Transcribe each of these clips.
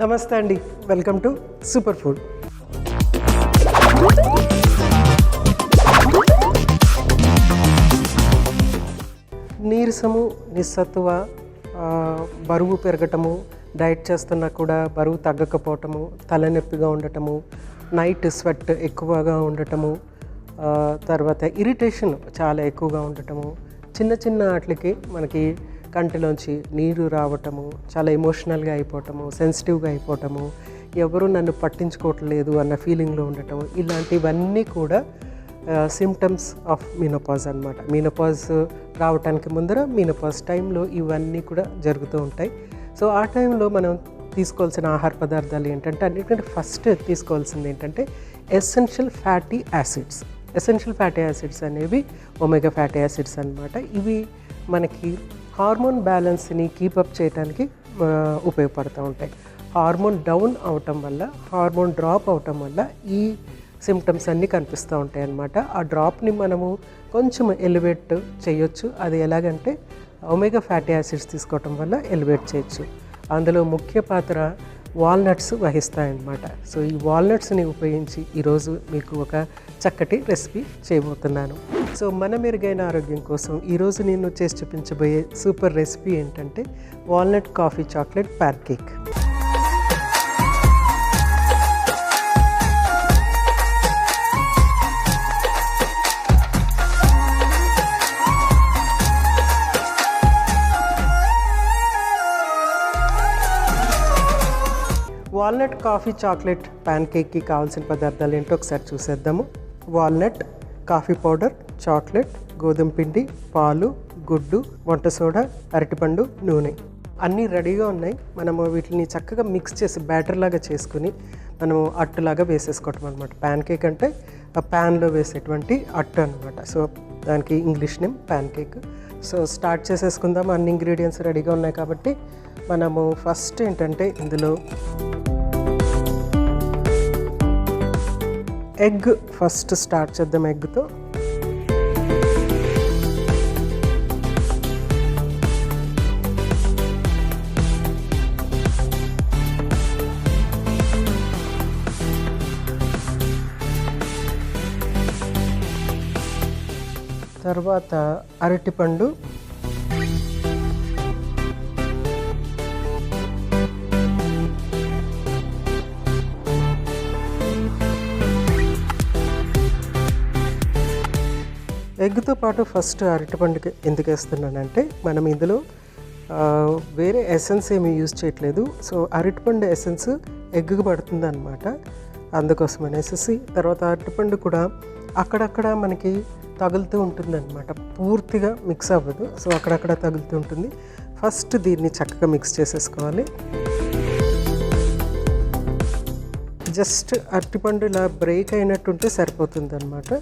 నమస్తే అండి, welcome to super food. నీరసము, నిస్సత్తువ, బరువు పెరగటము, డైట్ చేస్తున్నా కూడా బరువు తగ్గకపోవటము, తలనొప్పిగా ఉండటము, నైట్ స్వెట్ ఎక్కువగా ఉండటము, తర్వాత ఇరిటేషన్ చాలా ఎక్కువగా ఉండటము, చిన్న చిన్న వాటికి మనకి కంటిలోంచి నీరు రావటము, చాలా ఎమోషనల్గా అయిపోవటము, సెన్సిటివ్గా అయిపోవటము, ఎవరు నన్ను పట్టించుకోవట్లేదు అన్న ఫీలింగ్లో ఉండటము, ఇలాంటివన్నీ కూడా సిమ్టమ్స్ ఆఫ్ మీనోపాజ్ అన్నమాట. మీనోపాజ్ రావటానికి ముందర మీనోపాజ్ టైంలో ఇవన్నీ కూడా జరుగుతూ ఉంటాయి. సో ఆ టైంలో మనం తీసుకోవాల్సిన ఆహార పదార్థాలు ఏంటంటే, అన్నిటికంటే ఫస్ట్ తీసుకోవాల్సింది ఏంటంటే essential fatty acids. Essential fatty acids అనేవి ఒమేగా ఫ్యాటీ యాసిడ్స్ అన్నమాట. ఇవి మనకి హార్మోన్ బ్యాలెన్స్ని కీపప్ చేయడానికి ఉపయోగపడుతూ ఉంటాయి. హార్మోన్ డౌన్ అవటం వల్ల, హార్మోన్ డ్రాప్ అవటం వల్ల ఈ సిమ్టమ్స్ అన్నీ కనిపిస్తూ ఉంటాయి అన్నమాట. ఆ డ్రాప్ని మనము కొంచెం ఎలివేట్ చేయొచ్చు. అది ఎలాగంటే ఒమేగా ఫ్యాటీ యాసిడ్స్ తీసుకోవటం వల్ల ఎలివేట్ చేయొచ్చు. అందులో ముఖ్య పాత్ర వాల్నట్స్ వహిస్తాయన్నమాట. సో ఈ వాల్నట్స్ని ఉపయోగించి ఈరోజు మీకు ఒక చక్కటి రెసిపీ చేయబోతున్నాను. సో మన మెరుగైన ఆరోగ్యం కోసం ఈరోజు నేను చేసి చూపించబోయే సూపర్ రెసిపీ ఏంటంటే walnut coffee chocolate pancake. Walnut coffee chocolate ప్యాన్ కేక్కి కావాల్సిన పదార్థాలు ఏంటో ఒకసారి చూసేద్దాము. వాల్నట్, కాఫీ పౌడర్, చాక్లెట్, గోధుమ పిండి, పాలు, గుడ్డు, వంట సోడా, అరటిపండు, నూనె అన్నీ రెడీగా ఉన్నాయి. మనము వీటిని చక్కగా మిక్స్ చేసి బ్యాటర్ లాగా చేసుకుని మనము అట్టులాగా వేసేసుకోవటం అనమాట. ప్యాన్ కేక్ అంటే ఆ ప్యాన్లో వేసేటువంటి అట్టు అనమాట. సో దానికి English name pan cake. So start చేసేసుకుందాం. అన్ని ఇంగ్రీడియంట్స్ రెడీగా ఉన్నాయి కాబట్టి మనము ఫస్ట్ ఏంటంటే ఇందులో ఎగ్ ఫస్ట్ స్టార్ట్ చేద్దాం. ఎగ్తో తర్వాత అరటిపండు, ఎగ్తో పాటు ఫస్ట్ అరటిపండుకి ఎందుకు వేస్తున్నానంటే మనం ఇందులో వేరే ఎసెన్స్ ఏమి యూజ్ చేయట్లేదు. సో అరటిపండు ఎసెన్స్ ఎగ్గుకి పడుతుంది అనమాట. అందుకోసం అనేసి తర్వాత అరటిపండు కూడా అక్కడక్కడ మనకి తగులుతూ ఉంటుంది అనమాట. పూర్తిగా మిక్స్ అవ్వదు. సో అక్కడక్కడ తగులుతూ ఉంటుంది. ఫస్ట్ దీన్ని చక్కగా మిక్స్ చేసేసుకోవాలి. జస్ట్ అరటిపండు ఇలా బ్రేక్ అయినట్టుంటే సరిపోతుంది అనమాట.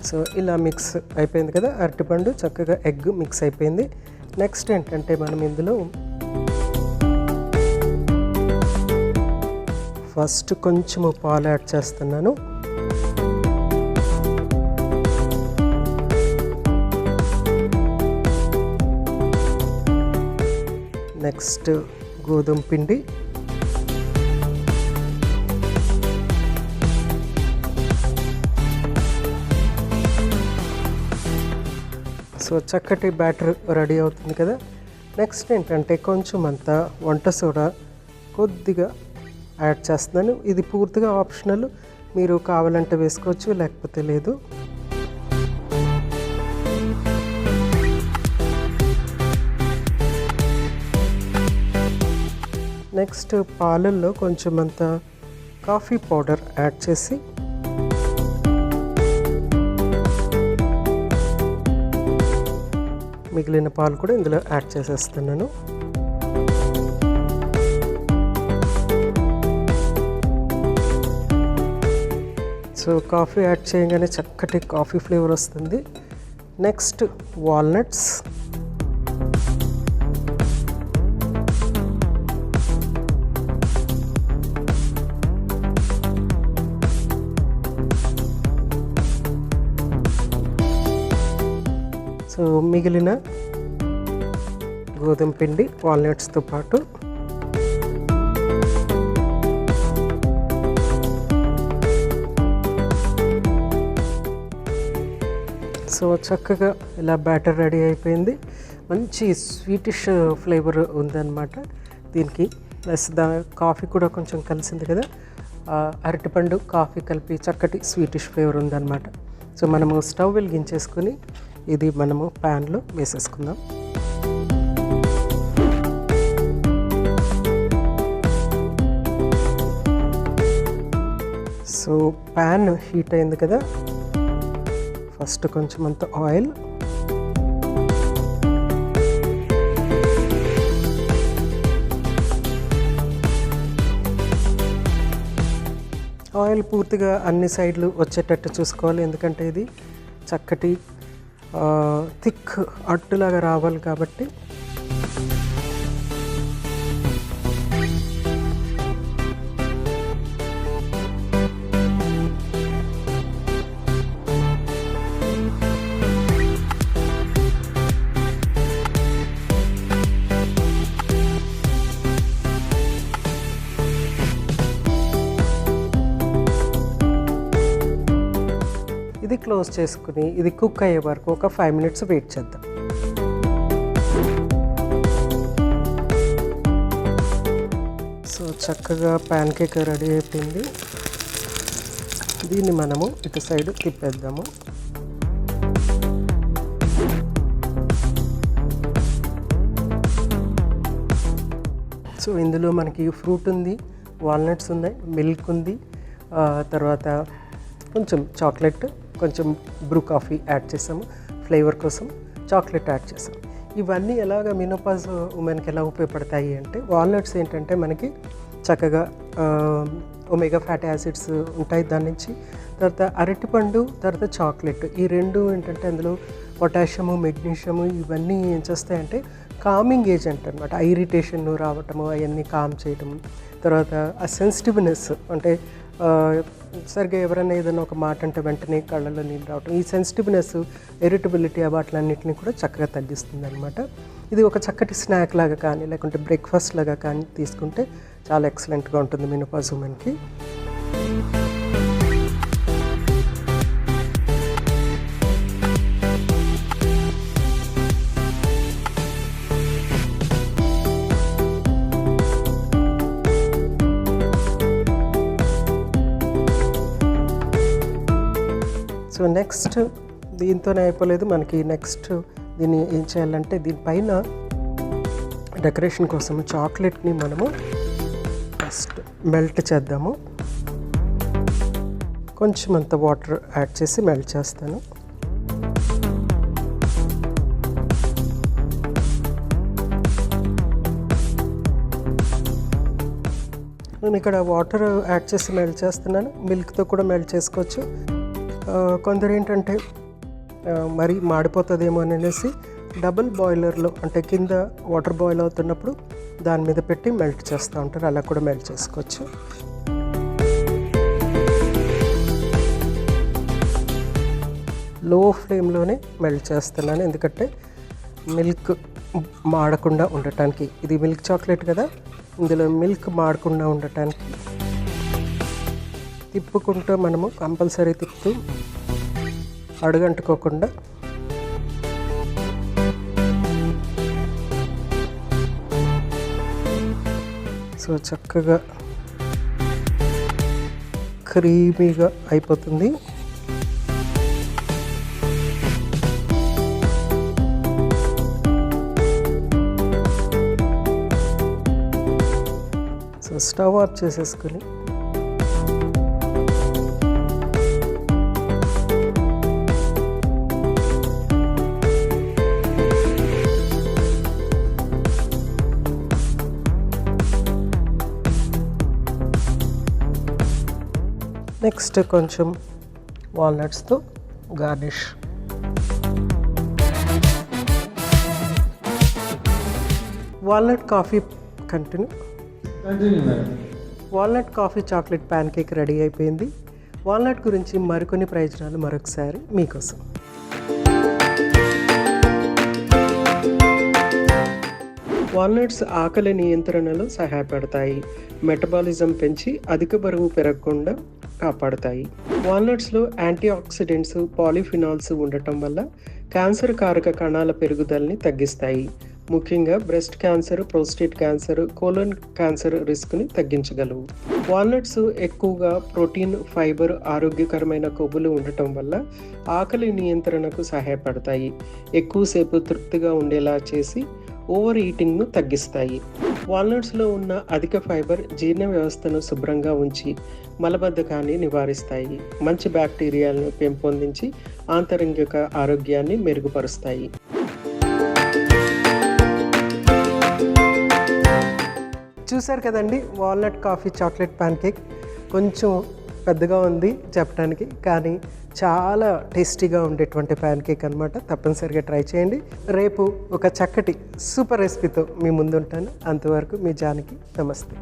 సో ఇలా మిక్స్ అయిపోయింది కదా, అరటిపండు చక్కగా ఎగ్ మిక్స్ అయిపోయింది. నెక్స్ట్ ఏంటంటే మనం ఇందులో ఫస్ట్ కొంచెము పాలు యాడ్ చేస్తున్నాను. నెక్స్ట్ గోధుమ పిండి, సో చక్కటి బ్యాటర్ రెడీ అవుతుంది కదా. నెక్స్ట్ ఏంటంటే కొంచెం అంతా వంట సోడా కొద్దిగా యాడ్ చేస్తున్నాను. ఇది పూర్తిగా ఆప్షనల్, మీరు కావాలంటే వేసుకోవచ్చు, లేకపోతే లేదు. నెక్స్ట్ పాలల్లో కొంచెం అంతా కాఫీ పౌడర్ యాడ్ చేసి మిగిలిన పాలు కూడా ఇందులో యాడ్ చేసేస్తున్నాను. సో కాఫీ యాడ్ చేయగానే చక్కటి కాఫీ ఫ్లేవర్ వస్తుంది. నెక్స్ట్ వాల్నట్స్, సో మిగిలిన గోధుమ పిండి వాల్నట్స్తో పాటు సో చక్కగా ఇలా బ్యాటర్ రెడీ అయిపోయింది. మంచి స్వీటిష్ ఫ్లేవర్ ఉందన్నమాట దీనికి. ప్లస్ కాఫీ కూడా కొంచెం కలిసింది కదా, అరటిపండు కాఫీ కలిపి చక్కటి స్వీటిష్ ఫ్లేవర్ ఉందన్నమాట. సో మనము స్టవ్ వెలిగించేసుకొని ఇది మనము ప్యాన్లో వేసేసుకుందాం. సో ప్యాన్ హీట్ అయింది కదా, ఫస్ట్ కొంచెం అంత ఆయిల్, ఆయిల్ పూర్తిగా అన్ని సైడ్లు వచ్చేటట్టు చూసుకోవాలి. ఎందుకంటే ఇది చక్కటి థిక్ అట్టులాగా రావాలి కాబట్టి. ఇది క్లోజ్ చేసుకుని ఇది కుక్ అయ్యే వరకు ఒక 5 minutes వెయిట్ చేద్దాం. సో చక్కగా ప్యాన్ కేక్ రెడీ అయిపోయింది. దీన్ని మనము ఇటు సైడ్ తిప్పేద్దాము. సో ఇందులో మనకి ఫ్రూట్ ఉంది, వాల్నట్స్ ఉన్నాయి, మిల్క్ ఉంది, తర్వాత కొంచెం చాక్లెట్, కొంచెం బ్రూ కాఫీ యాడ్ చేసాము, ఫ్లేవర్ కోసం చాక్లెట్ యాడ్ చేసాము. ఇవన్నీ ఎలాగ మెనోపాజ్ ఉమెన్కి ఎలా ఉపయోగపడతాయి అంటే, వాల్నట్స్ ఏంటంటే మనకి చక్కగా ఒమేగా ఫ్యాటీ యాసిడ్స్ ఉంటాయి దాని నుంచి. తర్వాత అరటిపండు, తర్వాత చాక్లెట్, ఈ రెండు ఏంటంటే అందులో పొటాషియము, మెగ్నీషియము ఇవన్నీ ఏం చేస్తాయంటే కామింగ్ ఏజెంట్ అనమాట. ఇరిటేషన్ రావటము అవన్నీ కామ్ చేయటం. తర్వాత ఆ సెన్సిటివ్నెస్ అంటే సరిగ్గా ఎవరైనా ఏదైనా ఒక మాట అంటే వెంటనే కళ్ళలో నీళ్ళు రావటం, ఈ సెన్సిటివ్నెస్, ఇరిటబిలిటీ వాటిలన్నింటినీ కూడా చక్కగా తగ్గిస్తుంది అనమాట. ఇది ఒక చక్కటి స్నాక్ లాగా కానీ లేకుంటే బ్రేక్ఫాస్ట్ లాగా కానీ తీసుకుంటే చాలా ఎక్సలెంట్గా ఉంటుంది మెనోపాజ్ ఉమెన్కి. సో నెక్స్ట్ దీంతోనే అయిపోలేదు మనకి. నెక్స్ట్ దీన్ని ఏం చేయాలంటే దీనిపైన డెకరేషన్ కోసం చాక్లెట్ని మనము ఫస్ట్ మెల్ట్ చేద్దాము. కొంచెం అంత వాటర్ యాడ్ చేసి మెల్ట్ చేస్తాను. నేను ఇక్కడ వాటర్ యాడ్ చేసి మెల్ట్ చేస్తున్నాను. మిల్క్తో కూడా మెల్ట్ చేసుకోవచ్చు. కొందరు ఏంటంటే మరీ మాడిపోతుందేమో అనేసి డబుల్ బాయిలర్లో అంటే కింద వాటర్ బాయిల్ అవుతున్నప్పుడు దాని మీద పెట్టి మెల్ట్ చేస్తూ ఉంటారు. అలా కూడా మెల్ట్ చేసుకోవచ్చు. లో ఫ్లేమ్లోనే మెల్ట్ చేస్తున్నాను, ఎందుకంటే మిల్క్ మాడకుండా ఉండటానికి. ఇది మిల్క్ చాక్లెట్ కదా, ఇందులో మిల్క్ మాడకుండా ఉండటానికి తిప్పుకుంటూ మనము కంపల్సరీ తిప్పుతూ అడుగంటుకోకుండా సో చక్కగా క్రీమీగా అయిపోతుంది. సో స్టవ్ ఆఫ్ చేసేసుకుని నెక్స్ట్ కొంచెం వాల్నట్స్తో garnish. Walnut coffee walnut coffee chocolate pancake ready అయిపోయింది. వాల్నట్ గురించి మరికొన్ని ప్రయోజనాలు మరొకసారి మీకోసం. వాల్నట్స్ ఆకలి నియంత్రణలో సహాయపడతాయి, మెటబాలిజం పెంచి అధిక బరువు పెరగకుండా కాపాడుతాయి. వాల్నట్స్లో యాంటీ ఆక్సిడెంట్స్, పాలిఫినాల్స్ ఉండటం వల్ల క్యాన్సర్ కారక కణాల పెరుగుదలని తగ్గిస్తాయి. ముఖ్యంగా breast cancer, prostate cancer, colon cancer రిస్క్ని తగ్గించగలవు. వాల్నట్స్ ఎక్కువగా ప్రోటీన్, ఫైబర్, ఆరోగ్యకరమైన కొవ్వులు ఉండటం వల్ల ఆకలి నియంత్రణకు సహాయపడతాయి. ఎక్కువసేపు తృప్తిగా ఉండేలా చేసి ఓవర్ ఈటింగ్ను తగ్గిస్తాయి. వాల్నట్స్లో ఉన్న అధిక ఫైబర్ జీర్ణ వ్యవస్థను శుభ్రంగా ఉంచి మలబద్ధకాన్ని నివారిస్తాయి. మంచి బ్యాక్టీరియాలను పెంపొందించి ఆంతరంగిక ఆరోగ్యాన్ని మెరుగుపరుస్తాయి. చూశారు కదండి, walnut coffee chocolate pan cake. కొంచెం పెద్దగా ఉంది చెప్పడానికి, కానీ చాలా టేస్టీగా ఉండేటువంటి ప్యాన్ కేక్ అనమాట. తప్పనిసరిగా ట్రై చేయండి. రేపు ఒక చక్కటి సూపర్ రెసిపీతో మీ ముందుంటాను. అంతవరకు మీ జానకి. నమస్తే.